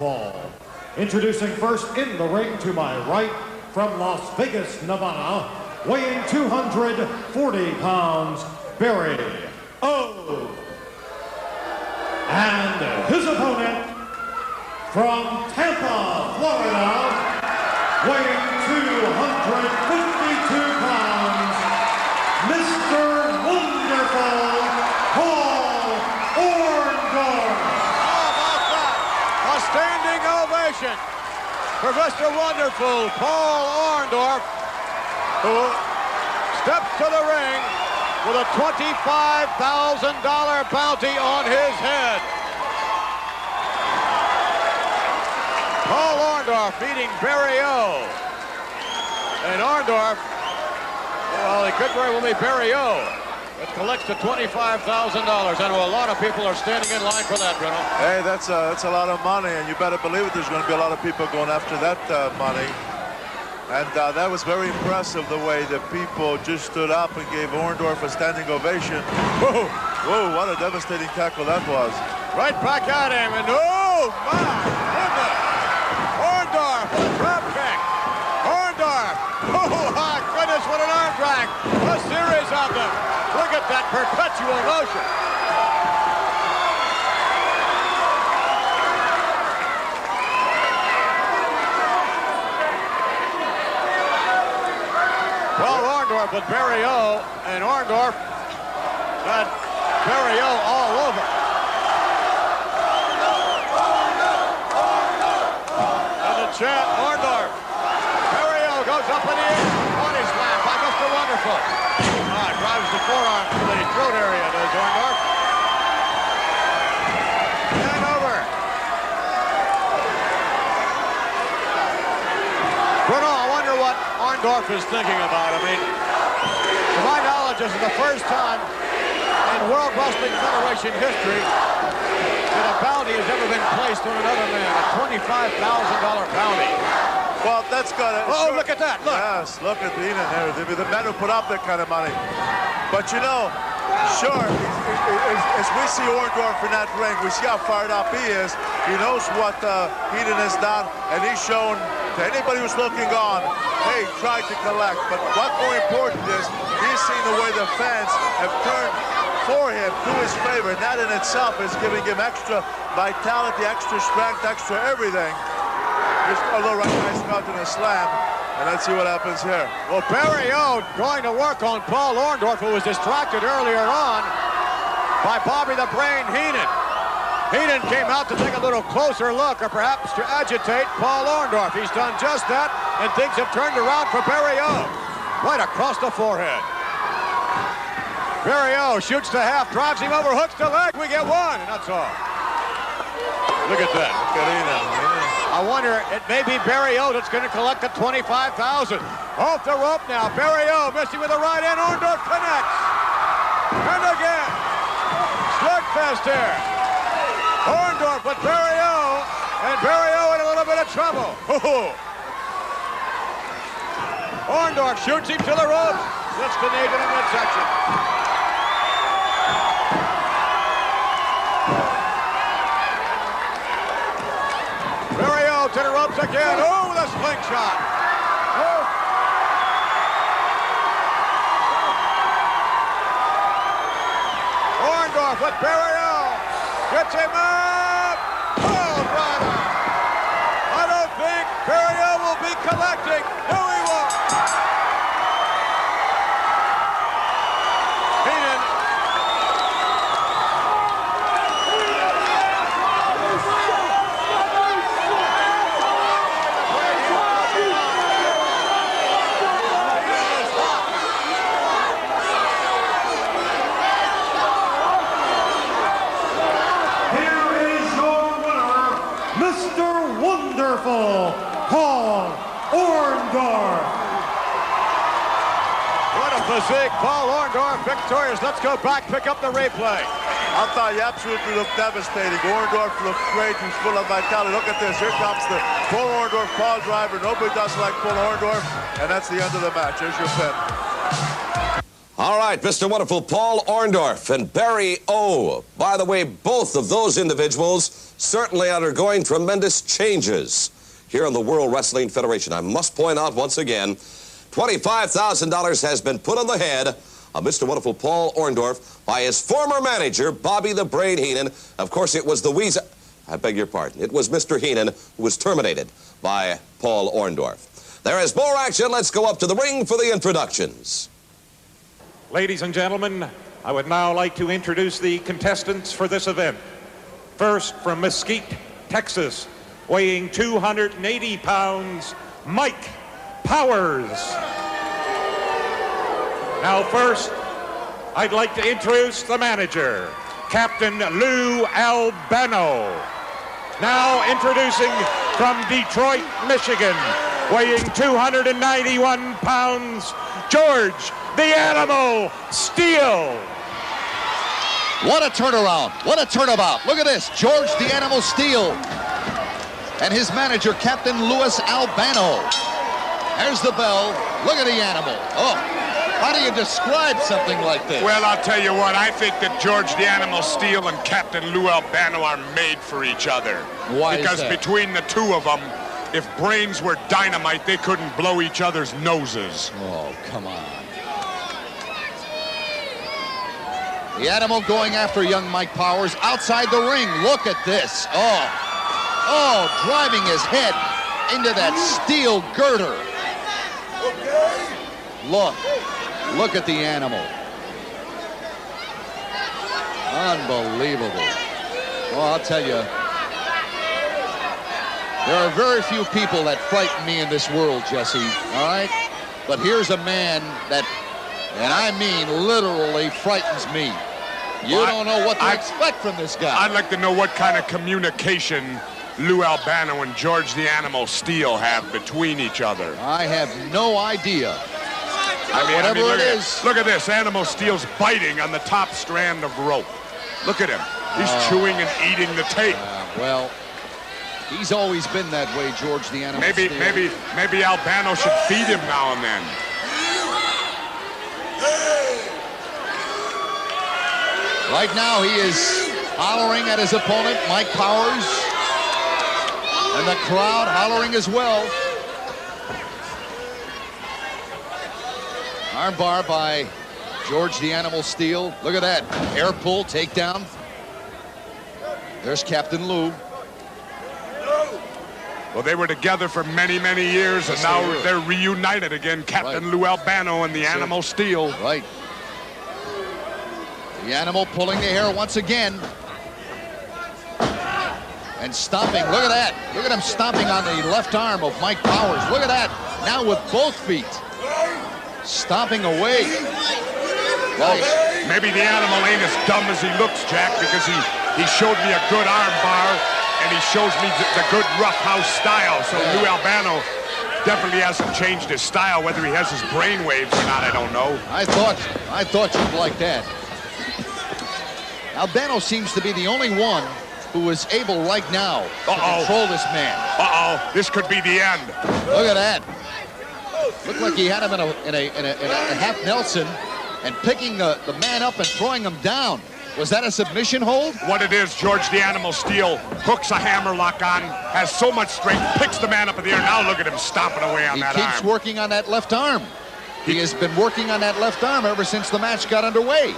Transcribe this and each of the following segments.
Ball. Introducing first in the ring to my right from Las Vegas, Nevada, weighing 240 pounds, Barry O. And his opponent from Tampa, Florida, weighing 252 pounds, Mr. Wonderful, Paul Orndorff. How about that? A standing ovation for Mr. Wonderful, Paul Orndorff, who steps to the ring with a $25,000 bounty on his head. Paul Orndorff beating Barry O. And Orndorff, well, he could very well be Barry O. It collects the $25,000. I know a lot of people are standing in line for that, Bruno. Hey, that's a lot of money, and you better believe it, there's going to be a lot of people going after that money. And that was very impressive, the way the people just stood up and gave Orndorff a standing ovation. Whoa, whoa, what a devastating tackle that was. Right back at him, and oh, my goodness. Orndorff, what a drop kick. Orndorff, oh, my goodness, what an arm drag. A series of them. Look at that perpetual motion. Well, Orndorff with Barry O, and Orndorff got Barry O all over. And the chant, Orndorff. Barry O goes up in the air. Body slam by Mr. Wonderful. Drives the forearm to the throat area, does Orndorff. And over. Bruno, I wonder what Orndorff is thinking about. I mean, to my knowledge, this is the first time in World Wrestling Federation history that a bounty has ever been placed on another man, a $25,000 bounty. Well, that's got to... Oh, look at that, look. Yes, look at Heenan there. The men who put up that kind of money. But, you know, sure, as we see Orndorff in that ring, we see how fired up he is. He knows what Heenan has done, and he's shown to anybody who's looking on, hey, try to collect. But what's more important is he's seen the way the fans have turned for him to his favor, and that in itself is giving him extra vitality, extra strength, extra everything. Just a little right nice cut and a slam, and let's see what happens here. Well, Barry O going to work on Paul Orndorff, who was distracted earlier on by Bobby the Brain Heenan. Heenan came out to take a little closer look, or perhaps to agitate Paul Orndorff. He's done just that, and things have turned around for Barry O. Right across the forehead. Barry O shoots to half, drives him over, hooks the leg. We get one, and that's all. Look at that. Look at Heenan. I wonder, it may be Barry O that's going to collect the $25,000. Off the rope now. Barry O missing with the right hand. Orndorff connects. And again. Slugfest here. Orndorff with Barry O. And Barry O in a little bit of trouble. Orndorff shoots him to the ropes. Lifts the knee to the midsection. To the ropes again. Oh, the slingshot. Oh. Orndorff with Barry O. Gets him up. Oh, brother. I don't think Barry O will be collecting. No, he won't. Heenan. Wonderful, Paul Orndorff. What a physique. Paul Orndorff victorious. Let's go back, pick up the replay. I thought he absolutely looked devastating. Orndorff looked great. He's full of vitality. Look at this. Here comes the Paul Orndorff Paul driver. Nobody does like Paul Orndorff. And that's the end of the match. There's your pin. All right, Mr. Wonderful Paul Orndorff and Barry O. By the way, both of those individuals certainly undergoing tremendous changes here in the World Wrestling Federation. I must point out once again, $25,000 has been put on the head of Mr. Wonderful Paul Orndorff by his former manager, Bobby the Brain Heenan. Of course, it was the Weasel. I beg your pardon. It was Mr. Heenan who was terminated by Paul Orndorff. There is more action. Let's go up to the ring for the introductions. Ladies and gentlemen, I would now like to introduce the contestants for this event. First, from Mesquite, Texas, weighing 280 pounds, Mike Powers. Now first, I'd like to introduce the manager, Captain Lou Albano. Now introducing from Detroit, Michigan, weighing 291 pounds, George the Animal Steele. What a turnaround. What a turnabout. Look at this. George the Animal Steele and his manager, Captain Louis Albano. There's the bell. Look at the animal. Oh, how do you describe something like this? Well, I'll tell you what. I think that George the Animal Steele and Captain Lou Albano are made for each other. Why because is that? Between the two of them, if brains were dynamite, they couldn't blow each other's noses. Oh, come on. The Animal going after young Mike Powers outside the ring. Look at this. Oh, driving his head into that steel girder. Look at the Animal. Unbelievable. Well, I'll tell you, there are very few people that frighten me in this world, Jesse, all right? But here's a man that, and I mean literally, frightens me. You don't know what to expect from this guy. I'd like to know what kind of communication Lou Albano and George the Animal Steele have between each other. I have no idea. Whatever it is. Look at this. Animal Steele's biting on the top strand of rope. Look at him. He's chewing and eating the tape. Well, he's always been that way, George the Animal Steele. Maybe Albano should feed him now and then. Right now, he is hollering at his opponent, Mike Powers, and the crowd hollering as well. Armbar by George the Animal Steele. Look at that. Air pull, takedown. There's Captain Lou. Well, they were together for many, many years, and now they're reunited again. Captain Lou Albano and the Animal Steele. Right. The Animal pulling the hair once again. And stomping. Look at that. Look at him stomping on the left arm of Mike Powers. Look at that. Now with both feet. Stomping away. Well, maybe the Animal ain't as dumb as he looks, Jack, because he showed me a good arm bar, and he shows me the good roughhouse style. So Lou Albano definitely hasn't changed his style. Whether he has his brain waves or not, I don't know. I thought you'd like that. Albano seems to be the only one who is able right now to control this man. This could be the end. Look at that. Looked like he had him in a half Nelson and picking the man up and throwing him down. Was that a submission hold? What it is, George the Animal Steele hooks a hammerlock on, has so much strength, picks the man up in the air. Now look at him stomping away on that arm. He keeps working on that left arm. He has been working on that left arm ever since the match got underway.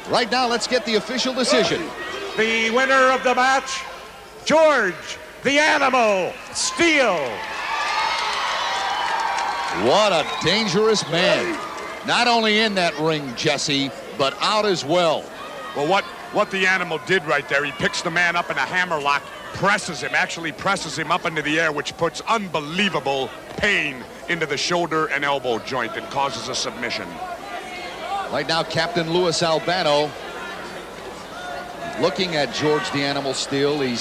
Right now, let's get the official decision. The winner of the match, George the Animal Steele. What a dangerous man. Not only in that ring, Jesse, but out as well. Well, what the Animal did right there, he picks the man up in a hammerlock, actually presses him up into the air, which puts unbelievable pain into the shoulder and elbow joint and causes a submission. Right now, Captain Louis Albano looking at George the Animal Steele. He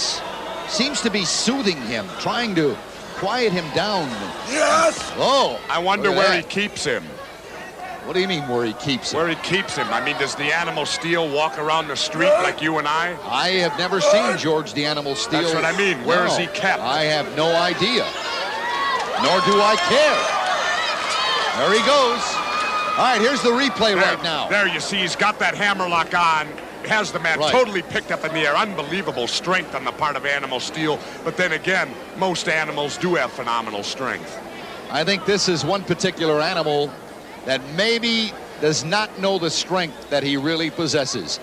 seems to be soothing him, trying to quiet him down. Yes! Oh! I wonder where he keeps him. What do you mean where he keeps him? Where he keeps him. I mean, does the Animal Steele walk around the street like you and I? I have never seen George the Animal Steele. That's what I mean. Where is he kept? I have no idea. Nor do I care. There he goes. All right, here's the replay right now. There you see, he's got that hammerlock on. Has the man totally picked up in the air. Unbelievable strength on the part of Animal Steel. But then again, most animals do have phenomenal strength. I think this is one particular animal that maybe does not know the strength that he really possesses.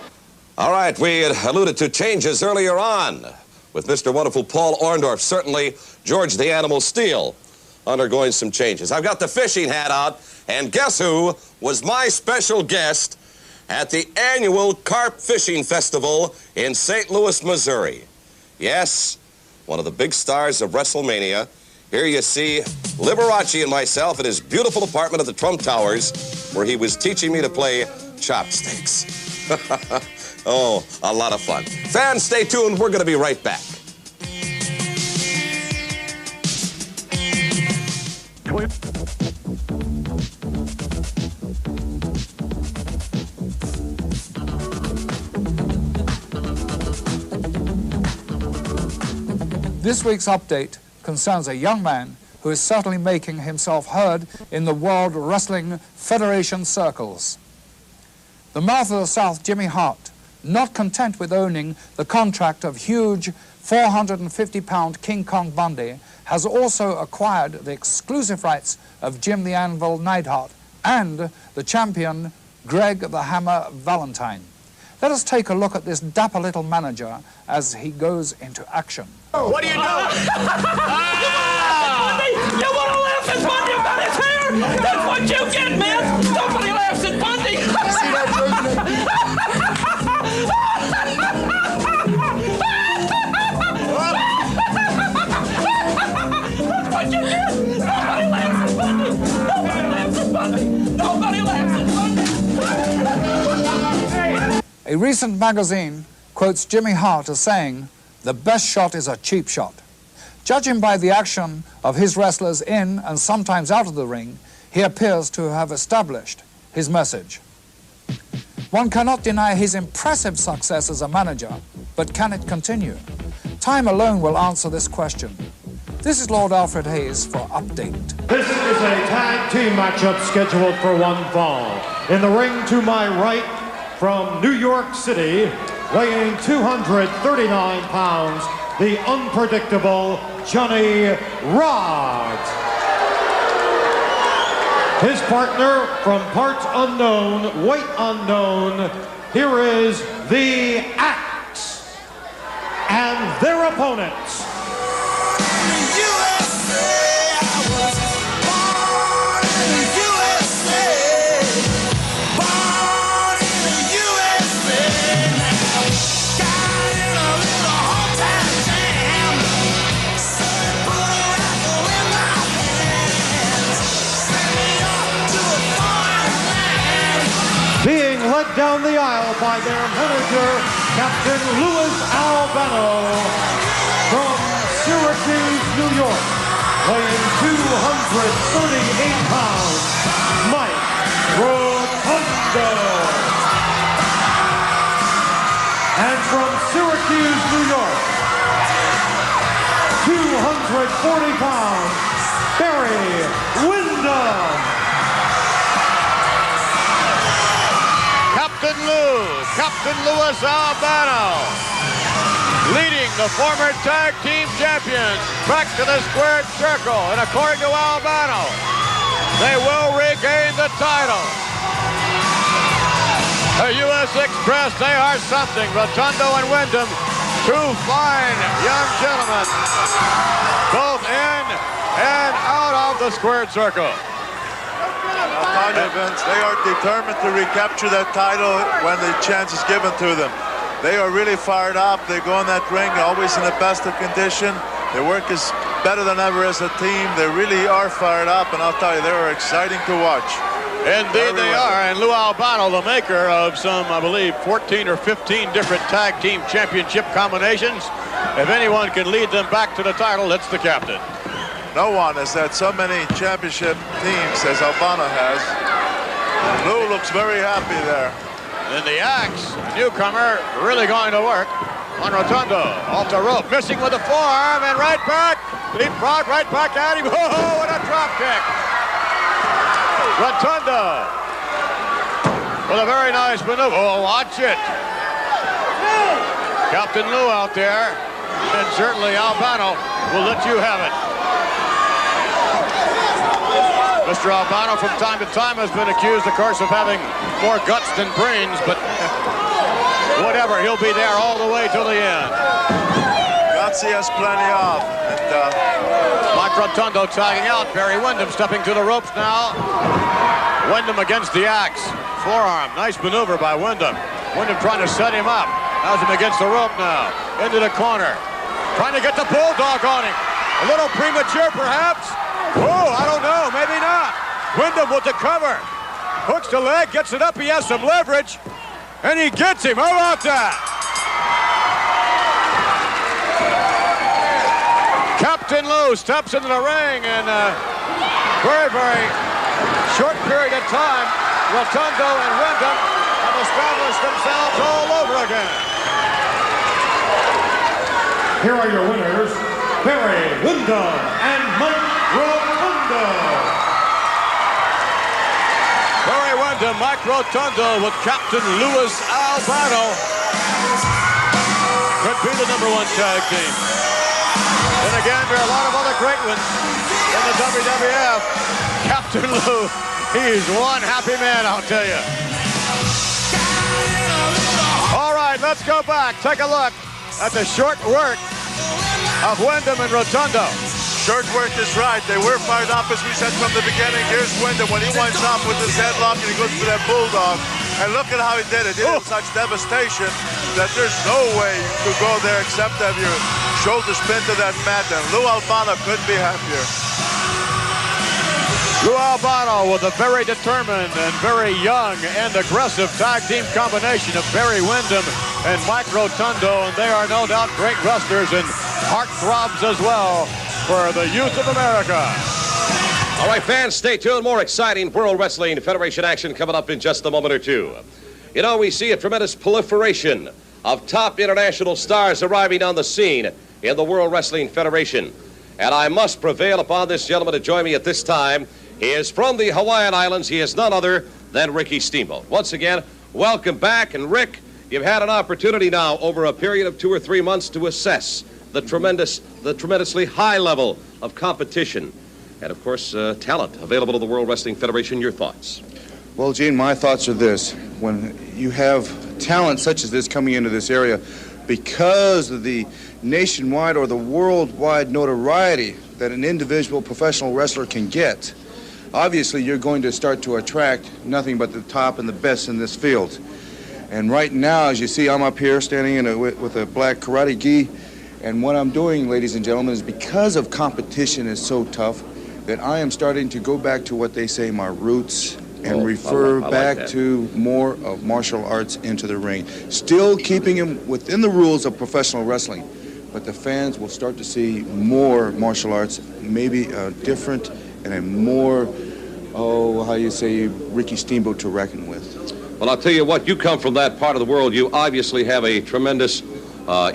All right, we had alluded to changes earlier on with Mr. Wonderful Paul Orndorff. Certainly, George the Animal Steel undergoing some changes. I've got the fishing hat out, and guess who was my special guest at the annual Carp Fishing Festival in St. Louis, Missouri? Yes, one of the big stars of WrestleMania. Here you see Liberace and myself in his beautiful apartment at the Trump Towers, where he was teaching me to play chopsticks. Oh, a lot of fun. Fans, stay tuned. We're going to be right back. This week's update concerns a young man who is certainly making himself heard in the World Wrestling Federation circles. The mouth of the South, Jimmy Hart, not content with owning the contract of huge 450-pound King Kong Bundy, has also acquired the exclusive rights of Jim the Anvil Neidhart and the champion Greg the Hammer Valentine. Let us take a look at this dapper little manager as he goes into action. What are you doing? You want to laugh at Bundy about his hair? That's what you get, man! Nobody laughs at Bundy! See that, that's what you get! Nobody laughs at Bundy! Nobody laughs at Bundy! Nobody laughs at Bundy! A recent magazine quotes Jimmy Hart as saying, "The best shot is a cheap shot." Judging by the action of his wrestlers in and sometimes out of the ring, he appears to have established his message. One cannot deny his impressive success as a manager, but can it continue? Time alone will answer this question. This is Lord Alfred Hayes for Update. This is a tag team matchup scheduled for one fall. In the ring to my right, from New York City, weighing 239 pounds, the unpredictable Johnny Rodz. His partner from parts unknown, weight unknown, here is the Axe. And their opponents. Being led down the aisle by their manager, Captain Louis Albano, from Syracuse, New York, weighing 238 pounds, Mike Rotundo. And from Syracuse, New York, 240 pounds, Barry Windham. Captain Louis Albano, leading the former tag team champions back to the squared circle. And according to Albano, they will regain the title. The U.S. Express, they are something. Rotundo and Windham, two fine young gentlemen, both in and out of the squared circle. I'll tell you, Vince, they are determined to recapture that title when the chance is given to them. They are really fired up. They go in that ring always in the best of condition. Their work is better than ever as a team. They really are fired up, and I'll tell you, they are exciting to watch. Indeed they are, and Lou Albano, the maker of some, I believe, 14 or 15 different tag team championship combinations. If anyone can lead them back to the title, it's the captain. No one has had so many championship teams as Albano has. Lou looks very happy there. And the Axe, newcomer, really going to work on Rotundo. Off the rope, missing with the forearm, and right back. Leapfrog right back at him. Oh, what a drop kick. Rotundo with a very nice maneuver. Oh, watch it. Captain Lou out there, and certainly Albano will let you have it. Mr. Albano from time to time has been accused, of course, of having more guts than brains, but whatever, he'll be there all the way till the end. Guts he has plenty of. And, Mike Rotundo tagging out. Barry Windham stepping to the ropes now. Windham against the axe. Forearm. Nice maneuver by Windham. Windham trying to set him up. Has him against the rope now. Into the corner. Trying to get the bulldog on him. A little premature, perhaps. Oh, I don't know. Maybe not. Windham with the cover. Hooks the leg. Gets it up. He has some leverage. And he gets him. How about that? Captain Lou steps into the ring in a very, very short period of time. Rotundo and Windham have established themselves all over again. Here are your winners, Barry Windham and Mike Rotundo. Barry Windham, Mike Rotundo with Captain Louis Albano. Could be the #1 tag team. And again, there are a lot of other great ones in the WWF. Captain Lou, he's one happy man, I'll tell you. All right, let's go back. Take a look at the short work of Windham and Rotundo. short work is right. They were fired up, as we said from the beginning. Here's Windham when he winds up with his headlock and he goes for that bulldog. And look at how he did it. He did it with such devastation that there's no way you could go there except have your shoulders pinned to that mat. And Lou Albano couldn't be happier. Lou Albano with a very determined and very young and aggressive tag team combination of Barry Windham and Mike Rotundo, and they are no doubt great wrestlers and heartthrobs as well for the youth of America. All right, fans, stay tuned. More exciting World Wrestling Federation action coming up in just a moment or two. You know, we see a tremendous proliferation of top international stars arriving on the scene in the World Wrestling Federation. And I must prevail upon this gentleman to join me at this time. He is from the Hawaiian Islands. He is none other than Ricky Steamboat. Once again, welcome back. And Rick, you've had an opportunity now over a period of 2 or 3 months to assess the tremendously high level of competition and, of course, talent available to the World Wrestling Federation. Your thoughts? Well, Gene, my thoughts are this. When you have talent such as this coming into this area, because of the nationwide or the worldwide notoriety that an individual professional wrestler can get, obviously you're going to start to attract nothing but the top and the best in this field. And right now, as you see, I'm up here standing with a black karate gi, and what I'm doing, ladies and gentlemen, is because of competition is so tough that I am starting to go back to what they say my roots and refer back to more of martial arts into the ring. Still keeping them within the rules of professional wrestling, but the fans will start to see more martial arts, maybe different and a more, Ricky Steamboat to reckon with. Well, I'll tell you what, you come from that part of the world. You obviously have a tremendous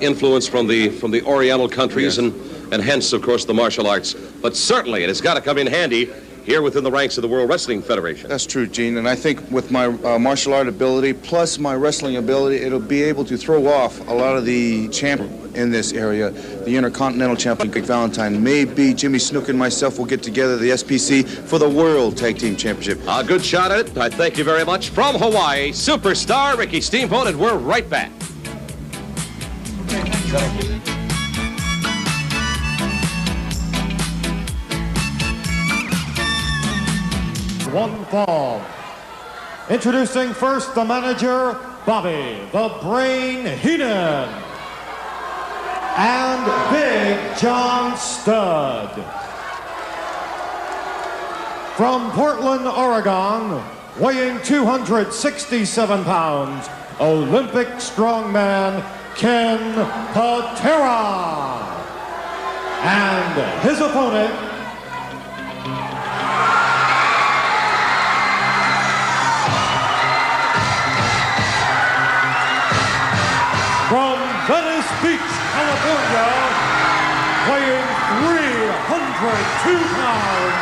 influence from the Oriental countries, yes, and hence, of course, the martial arts. But certainly, it has got to come in handy here within the ranks of the World Wrestling Federation. That's true, Gene, and I think with my martial art ability plus my wrestling ability, it'll be able to throw off a lot of the champions in this area. The Intercontinental Champion, Greg Valentine, maybe Jimmy Snook and myself will get together the SPC for the World Tag Team Championship. A good shot at it. I thank you very much. From Hawaii, superstar Ricky Steamboat, and we're right back. One fall. Introducing first the manager, Bobby the Brain Heenan, and Big John Studd. From Portland, Oregon, weighing 267 pounds, Olympic strongman Ken Patera. And his opponent, from Venice Beach, California, weighing 302 pounds,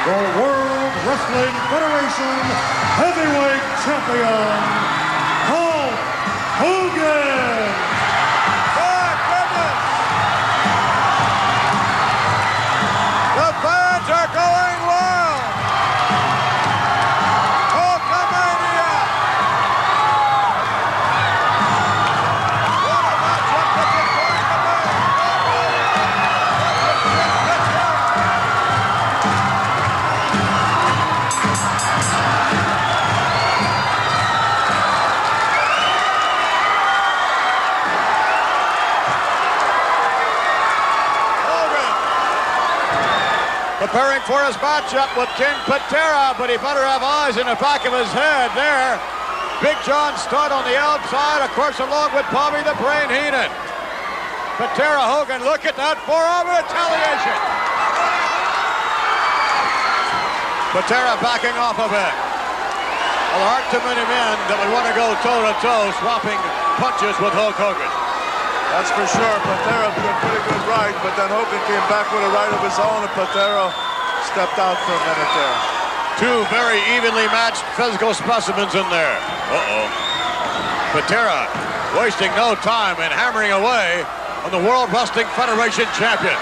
the World Wrestling Federation Heavyweight Champion, Hulk Hogan. My goodness! The fans are going wild! Hulkamania! What a matchup this is going to be! Preparing for his matchup with King Patera, but he better have eyes in the back of his head there. Big John Studd on the outside, of course, along with Bobby the Brain Heenan. Patera, Hogan, look at that forearm retaliation. Patera backing off a bit. Well, there aren't too many men that would want to go toe-to-toe swapping punches with Hulk Hogan. That's for sure. Patera did a pretty good right, but then Hogan came back with a right of his own, and Patera stepped out for a minute there. Two very evenly matched physical specimens in there. Patera wasting no time and hammering away on the World Wrestling Federation champion.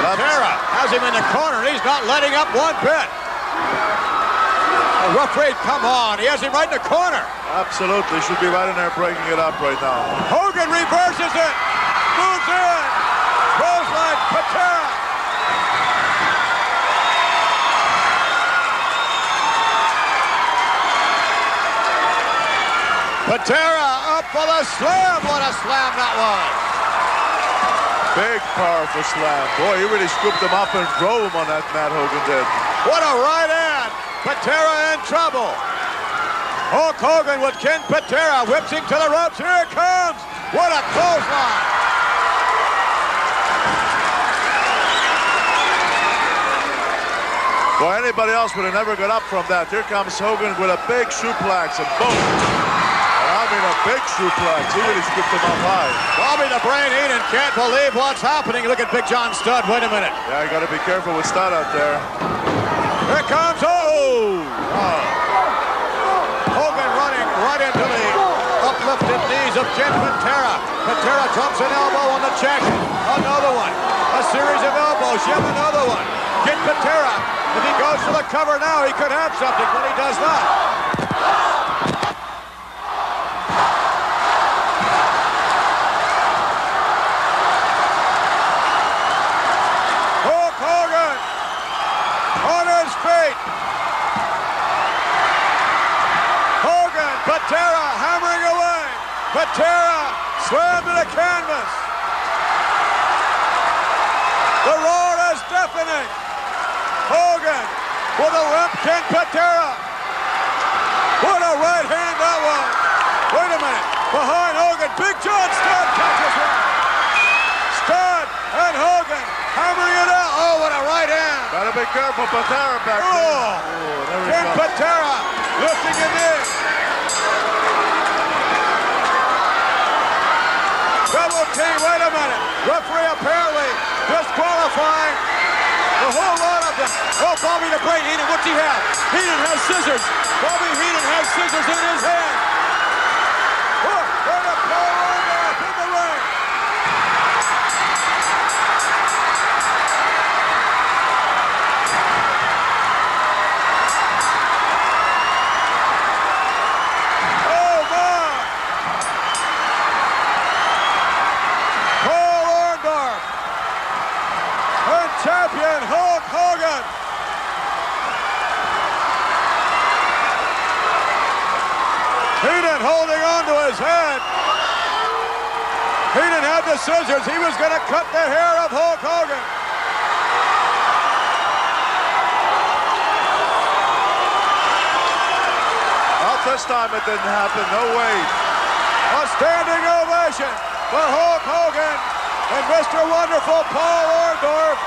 Patera has him in the corner, and he's not letting up one bit. The referee, come on, he has him right in the corner. Absolutely, should be right in there breaking it up right now. Hogan reverses it, moves in, clothesline, Patera. Patera up for the slam, what a slam that was. Big, powerful slam. Boy, he really scooped him up and drove him on that, Matt Hogan did. What a right hand. Patera in trouble. Hulk Hogan with King Patera, whips him to the ropes. Here it comes. What a clothesline. Boy, anybody else would have never got up from that. Here comes Hogan with a big suplex, and boom. I mean, a big suplex. He really scooped him up high. Bobby the Brain Heenan can't believe what's happening. Look at Big John Studd. Wait a minute. Yeah, you got to be careful with Studd out there. Here comes, Hogan running right into the uplifted knees of King Patera. Patera drops an elbow on the check. Another one. A series of elbows. Yet another one. King Patera, if he goes for the cover now, he could have something, but he does not. Hulk Hogan on his feet. Hogan, Patera hammering away. Patera slammed to the canvas. The roar is deafening. Hogan with a limp King Patera. What a right hand that was. Wait a minute. Behind Hogan, Big John Studd catches him. Studd and Hogan hammering it out. Oh, what a right hand. Gotta be careful, Patera back there. King Patera lifting a knee. Double team, wait a minute. Referee apparently disqualifying the whole lot of them. Oh, Bobby the Brain Heenan, what's he have? Heenan has scissors. Bobby Heenan has scissors in his hand. Oh, there's a Paul Orndorff in the ring. Oh, my. Paul Orndorff and champion Hulk Hogan. Heenan holding on to his head. Heenan had the scissors. He was going to cut the hair of Hulk Hogan. Well, this time it didn't happen. No way. A standing ovation for Hulk Hogan and Mr. Wonderful Paul Orndorff.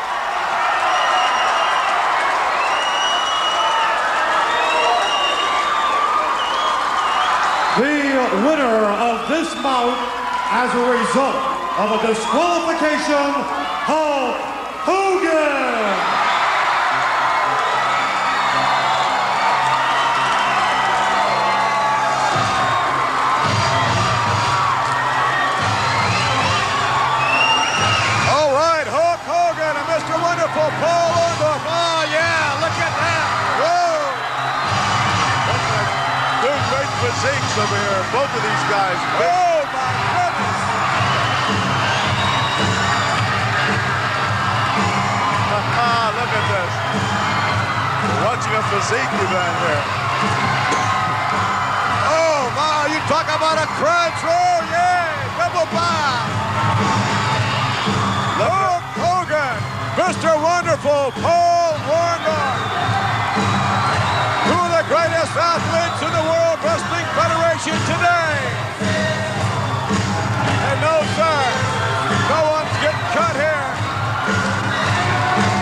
The winner of this bout as a result of a disqualification Hulk Hogan. Mr. Wonderful, Paul Orndorff. Oh, yeah, look at that. Whoa. Two great physiques over here, both of these guys. Oh, my goodness. Look at this. We're watching a physique event here. Oh, my, you talk about a crunch. Oh, yeah, double bomb. Hulk Hogan. Mr. Wonderful, Paul Orndorff. Two of the greatest athletes in the World Wrestling Federation today. And no, sir, no one's getting cut here.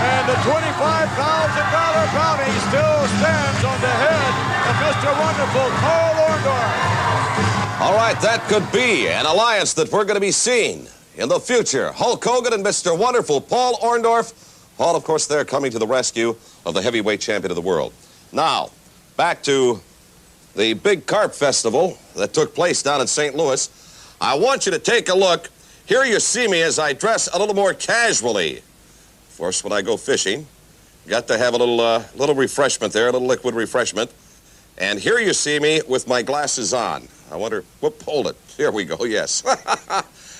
And the $25,000 bounty still stands on the head of Mr. Wonderful, Paul Orndorff. All right, that could be an alliance that we're going to be seeing in the future. Hulk Hogan and Mr. Wonderful, Paul Orndorff. All, of course, they're coming to the rescue of the heavyweight champion of the world. Now, back to the big carp festival that took place down in St. Louis. I want you to take a look. Here you see me as I dress a little more casually. Of course, when I go fishing, got to have a little refreshment there, a little liquid refreshment. And here you see me with my glasses on. I wonder, whoop, hold it. Here we go, yes.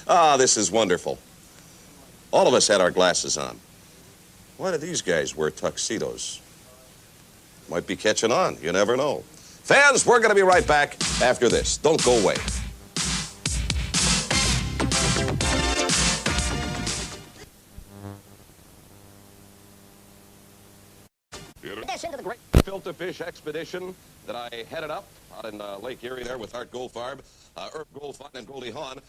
Ah, this is wonderful. All of us had our glasses on. Why do these guys wear tuxedos? Might be catching on. You never know. Fans, we're going to be right back after this. Don't go away. Into the great filter fish expedition that I headed up out in Lake Erie there with Art Goldfarb, Herb Goldfein, and Goldie Hawn.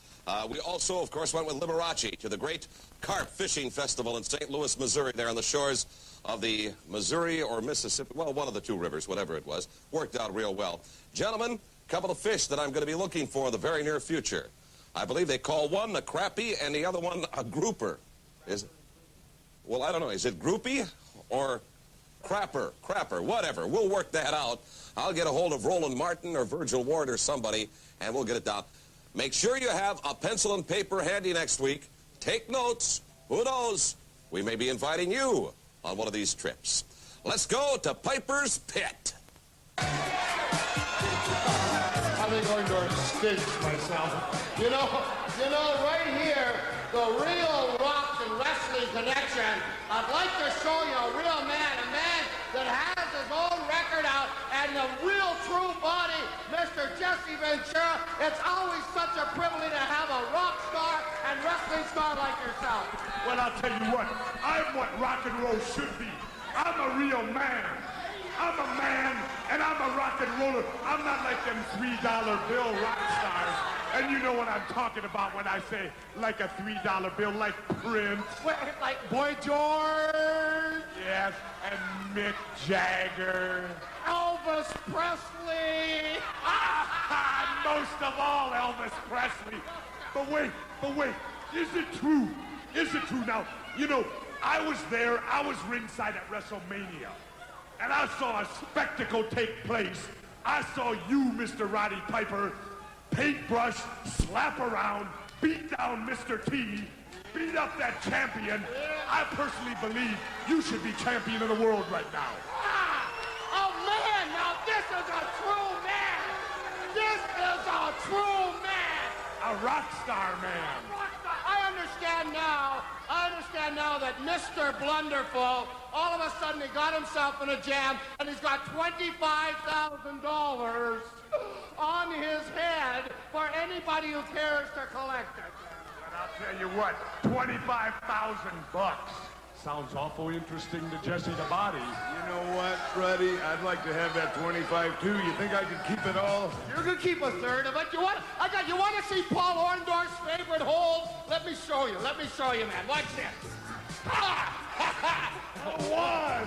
We also, of course, went with Liberace to the great carp fishing festival in St. Louis, Missouri, there on the shores of the Missouri or Mississippi, well, one of the two rivers, whatever it was. Worked out real well. Gentlemen, a couple of fish that I'm going to be looking for in the very near future. I believe they call one a crappie and the other one a grouper. Is it? Well, I don't know. Is it groupie or crapper, whatever. We'll work that out. I'll get a hold of Roland Martin or Virgil Ward or somebody, and we'll get it down. Make sure you have a pencil and paper handy next week. Take notes. Who knows? We may be inviting you on one of these trips. Let's go to Piper's Pit. I think Orndorff stinks myself. You know, right here, the real rock and wrestling connection. I'd like to show you a real man, a man that has his own record out, and the real true body, Mr. Jesse Ventura. It's always such a privilege to have a rock star and wrestling star like yourself. Well, I'll tell you what, I'm what rock and roll should be. I'm a real man. I'm a man, and I'm a rock and roller. I'm not like them $3 bill rock stars. And you know what I'm talking about when I say like a $3 bill, like Prince. Like Boy George. Yes, and Mick Jagger. Elvis Presley. Most of all, Elvis Presley. But wait, is it true? Is it true? Now, you know, I was there, I was ringside at WrestleMania. And I saw a spectacle take place. I saw you, Mr. Roddy Piper, paintbrush, slap around, beat down Mr. T, beat up that champion. I personally believe you should be champion of the world right now. Oh, man, now this is a true man. This is a true man. A rock star man. I understand now that Mr. Blunderful, all of a sudden he got himself in a jam and he's got $25,000 on his head for anybody who cares to collect it. But I'll tell you what, $25,000 sounds awful interesting to Jesse the Body. You know what, Freddie? I'd like to have that 25 too. You think I could keep it all? You're gonna keep a third of it. You want to see Paul Orndorff's favorite holes? Let me show you, man. Watch this. The one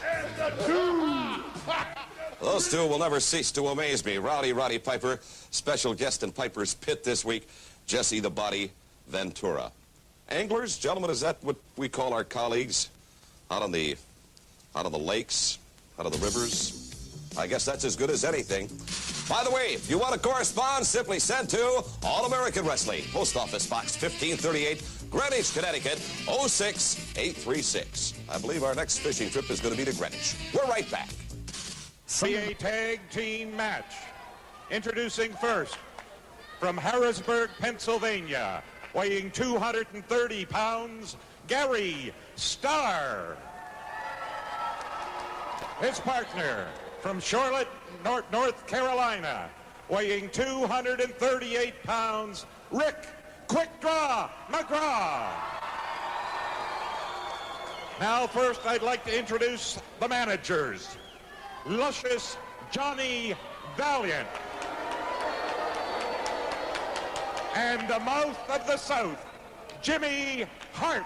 and the two. Those two will never cease to amaze me. Roddy Piper, special guest in Piper's Pit this week, Jesse the Body Ventura. Anglers, gentlemen, is that what we call our colleagues out on the lakes, out of the rivers? I guess that's as good as anything. By the way, if you want to correspond, simply send to All American Wrestling, Post Office Box 1538, Greenwich, Connecticut, 06836. I believe our next fishing trip is going to be to Greenwich. We're right back. CA Tag Team Match. Introducing first, from Harrisburg, Pennsylvania, weighing 230 pounds, Gary Starr. His partner, from Charlotte, North Carolina, weighing 238 pounds, Rick Quick Draw McGraw. Now first I'd like to introduce the managers. Luscious Johnny Valiant. And the mouth of the South, Jimmy Hart.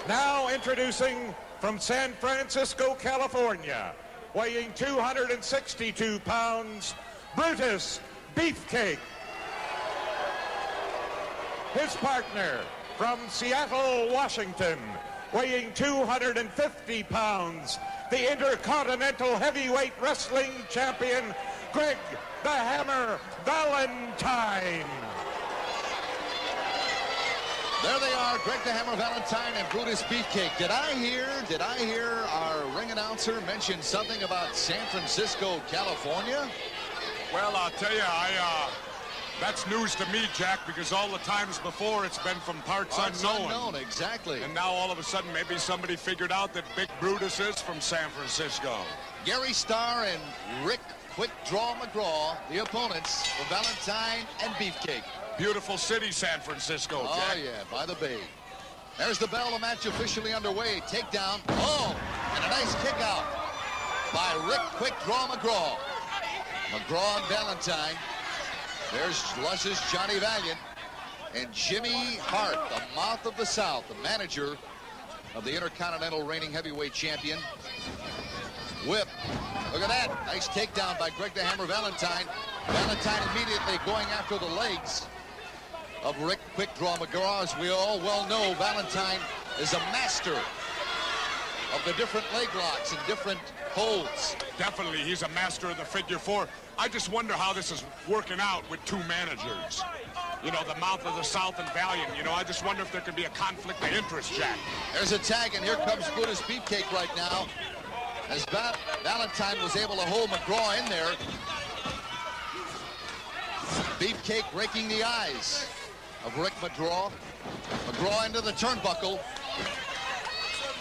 Now introducing from San Francisco, California, weighing 262 pounds, Brutus Beefcake. His partner from Seattle, Washington, weighing 250 pounds, the Intercontinental Heavyweight Wrestling Champion, Greg the Hammer Valentine. There they are, Greg the Hammer Valentine and Brutus Beefcake. Did I hear our ring announcer mention something about San Francisco, California? Well, I'll tell you, that's news to me, Jack, because all the times before it's been from parts unknown. Exactly. And now all of a sudden maybe somebody figured out that Big Brutus is from San Francisco. Gary Starr and Rick Quick Draw McGraw, the opponents for Valentine and Beefcake. Beautiful city, San Francisco, Jack. Oh, yeah, by the bay. There's the bell, the match officially underway. Takedown. Oh, and a nice kick out by Rick Quick Draw McGraw. McGraw and Valentine. There's Luscious Johnny Valiant and Jimmy Hart, the mouth of the South, the manager of the Intercontinental reigning heavyweight champion. Whip. Look at that. Nice takedown by Greg the Hammer Valentine. Valentine immediately going after the legs of Rick Quick Draw McGraw. As we all well know, Valentine is a master of the different leg locks and different holds. Definitely, he's a master of the figure four. I just wonder how this is working out with two managers. You know, the mouth of the South and Valiant. You know, I just wonder if there could be a conflict of interest, Jack. There's a tag, and here comes Brutus Beefcake right now. As Valentine was able to hold McGraw in there. Beefcake breaking the eyes of Rick McGraw. McGraw into the turnbuckle.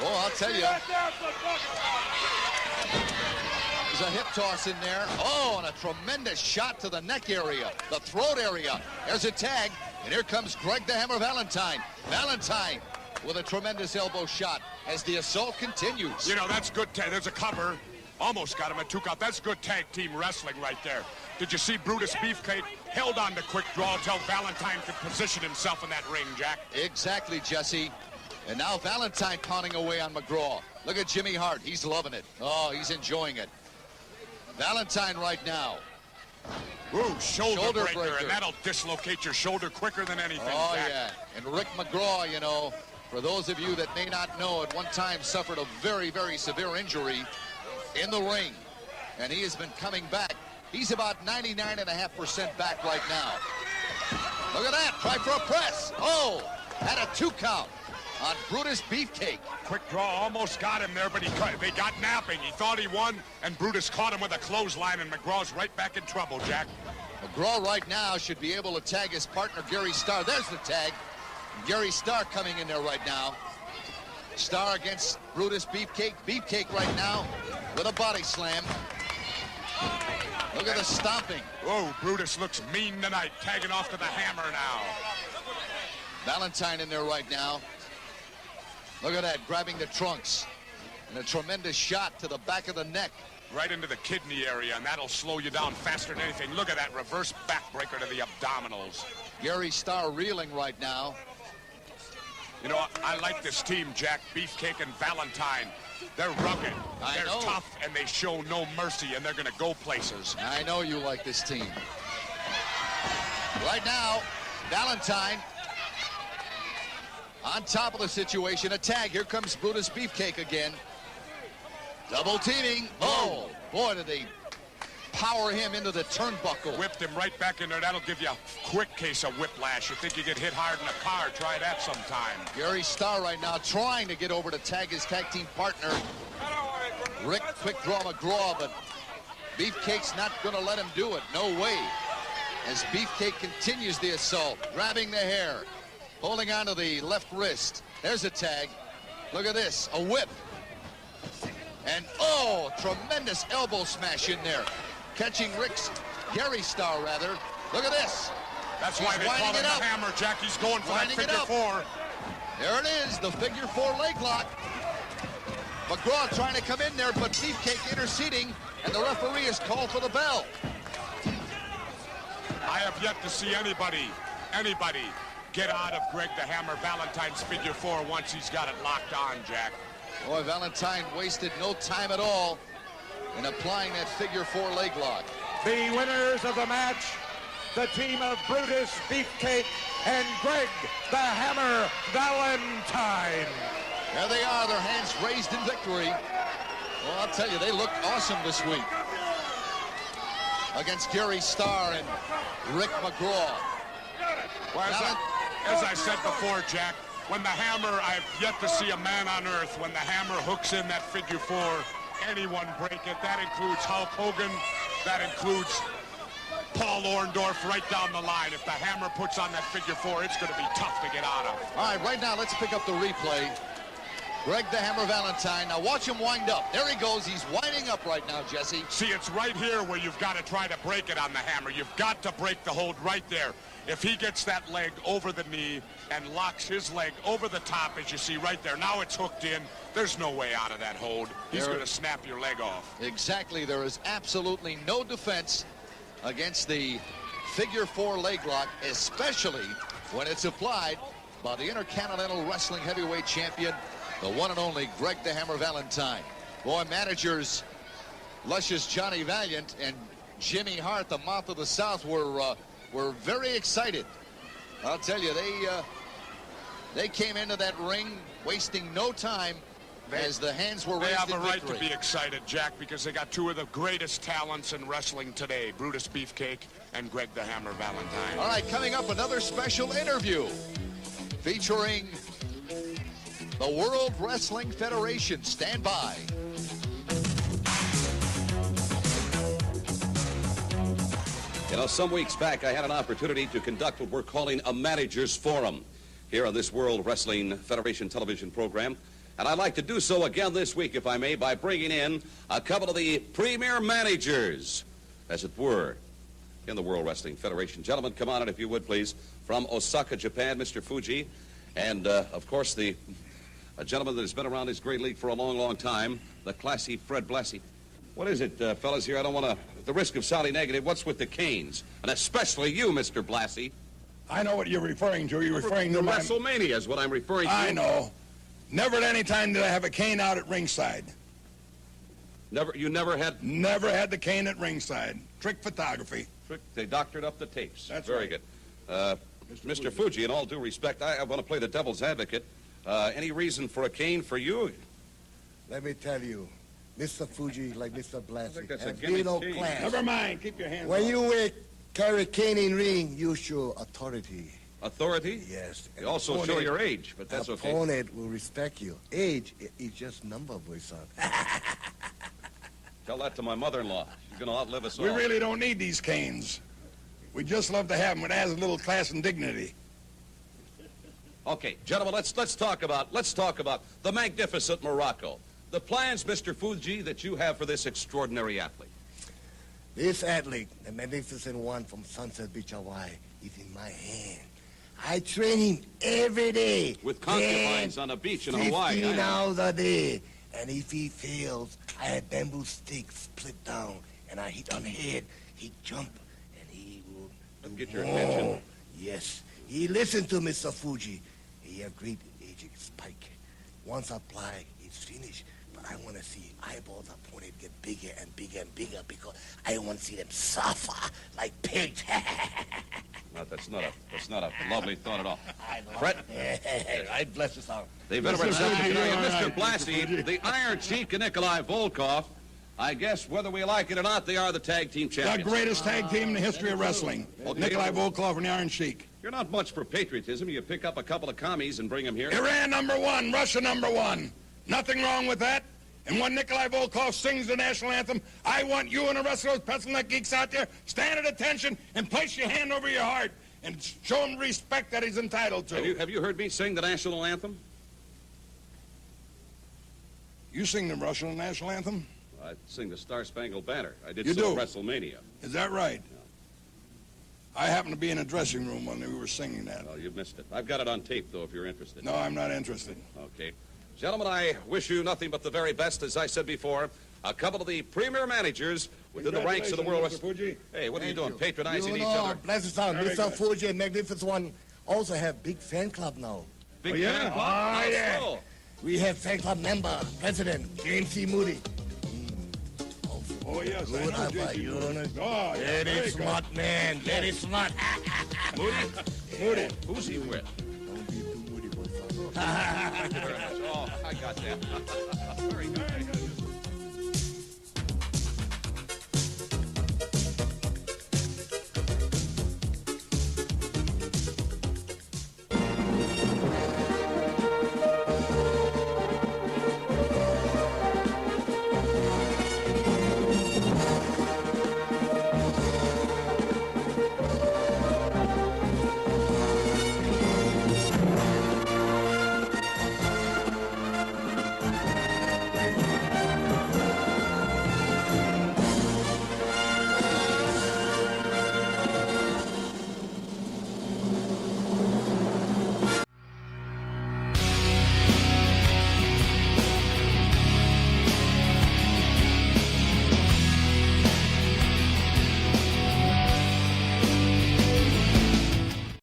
Oh, I'll tell you. There's a hip toss in there. Oh, and a tremendous shot to the neck area, the throat area. There's a tag, and here comes Greg the Hammer Valentine. Valentine with a tremendous elbow shot as the assault continues. You know, that's good tag. There's a cover. Almost got him at 2 count. That's good tag team wrestling right there. Did you see Brutus Beefcake held on to Quick Draw until Valentine could position himself in that ring, Jack? Exactly, Jesse. And now Valentine pounding away on McGraw. Look at Jimmy Hart. He's loving it. Oh, he's enjoying it. Valentine right now. Ooh, shoulder breaker, and that'll dislocate your shoulder quicker than anything. Oh, Jack. yeah. And Rick McGraw, you know, for those of you that may not know, at one time suffered a very, very severe injury in the ring. And he has been coming back. He's about 99.5% back right now. Look at that. Try for a press. Oh, had a 2 count on Brutus Beefcake. Quick Draw almost got him there, but they got napping. He thought he won, and Brutus caught him with a clothesline, and McGraw's right back in trouble, Jack. McGraw right now should be able to tag his partner, Gary Starr. There's the tag. Gary Starr coming in there right now. Starr against Brutus Beefcake. Beefcake right now with a body slam. Look at the stomping. Oh, Brutus looks mean tonight, tagging off to the hammer now. Valentine in there right now. Look at that, grabbing the trunks. And a tremendous shot to the back of the neck. Right into the kidney area, and that'll slow you down faster than anything. Look at that reverse backbreaker to the abdominals. Gary Starr reeling right now. You know, I like this team, Jack. Beefcake and Valentine. They're rugged, they're tough, and they show no mercy, and they're going to go places. I know you like this team. Right now, Valentine on top of the situation. A tag. Here comes Brutus Beefcake again. Double teaming. Oh, boy, did they power him into the turnbuckle. Whipped him right back in there. That'll give you a quick case of whiplash. You think you get hit hard in a car? Try that sometime. Gary Starr right now trying to get over to tag his tag team partner. Rick Quick Draw McGraw, but Beefcake's not going to let him do it. No way. As Beefcake continues the assault, grabbing the hair, holding onto the left wrist. There's a tag. Look at this, a whip. And, oh, tremendous elbow smash in there. Catching Gary Starr, rather. Look at this. That's why they call it the hammer, Jack. He's going for that figure four. There it is, the figure four leg lock. McGraw trying to come in there, but Beefcake interceding, and the referee has called for the bell. I have yet to see anybody get out of Greg the Hammer Valentine's figure four once he's got it locked on, Jack. Boy, Valentine wasted no time at all in applying that figure four leg lock. The winners of the match, the team of Brutus Beefcake and Greg the Hammer Valentine. There they are, their hands raised in victory. Well, I'll tell you, they looked awesome this week against Gary Starr and Rick McGraw. Well, as I said before, Jack, when the Hammer, I've yet to see a man on earth, when the Hammer hooks in that figure four, anyone break it. That includes Hulk Hogan. That includes Paul Orndorff right down the line. If the Hammer puts on that figure four, it's going to be tough to get out of. All right, right now, let's pick up the replay. Greg the Hammer Valentine. Now watch him wind up. There he goes. He's winding up right now, Jesse. See, it's right here where you've got to try to break it on the Hammer. You've got to break the hold right there. If he gets that leg over the knee and locks his leg over the top, as you see right there, now it's hooked in. There's no way out of that hold. He's going to snap your leg off. Exactly. There is absolutely no defense against the figure four leg lock, especially when it's applied by the Intercontinental Wrestling Heavyweight Champion, the one and only Greg the Hammer Valentine. Boy, managers Luscious Johnny Valiant and Jimmy Hart, the Mouth of the South, were very excited. I'll tell you, they came into that ring wasting no time as the hands were raised. They have a right to be excited, Jack, because they got two of the greatest talents in wrestling today, Brutus Beefcake and Greg the Hammer Valentine. All right, coming up, another special interview featuring the World Wrestling Federation. Stand by. You know, some weeks back, I had an opportunity to conduct what we're calling a manager's forum here on this World Wrestling Federation television program. And I'd like to do so again this week, if I may, by bringing in a couple of the premier managers, as it were, in the World Wrestling Federation. Gentlemen, come on in, if you would, please. From Osaka, Japan, Mr. Fuji. And, of course, a gentleman that has been around this great league for a long, long time, the classy Fred Blassie. What is it, fellas, here? I don't want to, at the risk of sounding negative, what's with the canes? And especially you, Mr. Blassie. I know what you're referring to. You're referring to WrestleMania is what I'm referring to. I know. Never at any time did I have a cane out at ringside. You never had? Never had the cane at ringside. Trick photography. They doctored up the tapes. That's very right. Good. Mr. Fuji, in all due respect, I want to play the devil's advocate. Any reason for a cane for you? Let me tell you, Mr. Fuji, like Mr. Blassie, that's have a gimmick no cane. class. Never mind. Keep your hands When off. you carry cane in ring, you show authority. Authority? Yes. You also show your age, but that's okay. Opponent will respect you. Age is just number, boy, son. Tell that to my mother-in-law. She's going to outlive us all. We really don't need these canes. We just love to have them. It adds a little class and dignity. Okay, gentlemen, let's talk about the magnificent Morocco. The plans, Mr. Fuji, that you have for this extraordinary athlete. This athlete, the magnificent one from Sunset Beach, Hawaii, is in my hand. I train him every day. With concubines on a beach in Hawaii. 15 hours a day. And if he fails, I have bamboo sticks split down, and I hit on the head. He jump, and he will... Let get your attention. Yes. He listened to Mr. Fuji. He agreed aging spike. Once applied, it's finished. But I want to see eyeballs opponent get bigger and bigger and bigger because I want to see them suffer like pigs. No, that's not a lovely thought at all. I know. Fred? I bless us all. The veteran secretary, Mr. Blassie, the Iron Sheik and Nikolai Volkov. I guess whether we like it or not, they are the tag team champions. The greatest tag team in the history of wrestling. Okay. Nikolai Volkov and the Iron Sheik. You're not much for patriotism. You pick up a couple of commies and bring them here. Iran #1, Russia #1. Nothing wrong with that. And when Nikolai Volkov sings the national anthem, I want you and the rest of those pencil neck geeks out there, stand at attention and place your hand over your heart and show him respect that he's entitled to. Have you heard me sing the national anthem? You sing the Russian national anthem? I sing the Star Spangled Banner. I did You so do? at WrestleMania. Is that right? Yeah. I happened to be in a dressing room when we were singing that. Well, you missed it. I've got it on tape, though, if you're interested. No, I'm not interested. Okay. Gentlemen, I wish you nothing but the very best. As I said before, a couple of the premier managers within the ranks of the world. Mr. Fuji. Hey, what are you Thank doing? Patronizing you each know, other? bless us all. Very Mr. good. Fuji and Magnificent One also have big fan club now. Big Oh, yeah? fan club? Oh, How yeah. so? We have fan club member, President James C. Moody. Oh, yes. Good I know about J.C. you. Moody. Oh, yeah, Very very good. smart man. Very smart. Moody. Who's he with? Don't be too moody, boy. Thank you very much. Oh, I got that. Very good.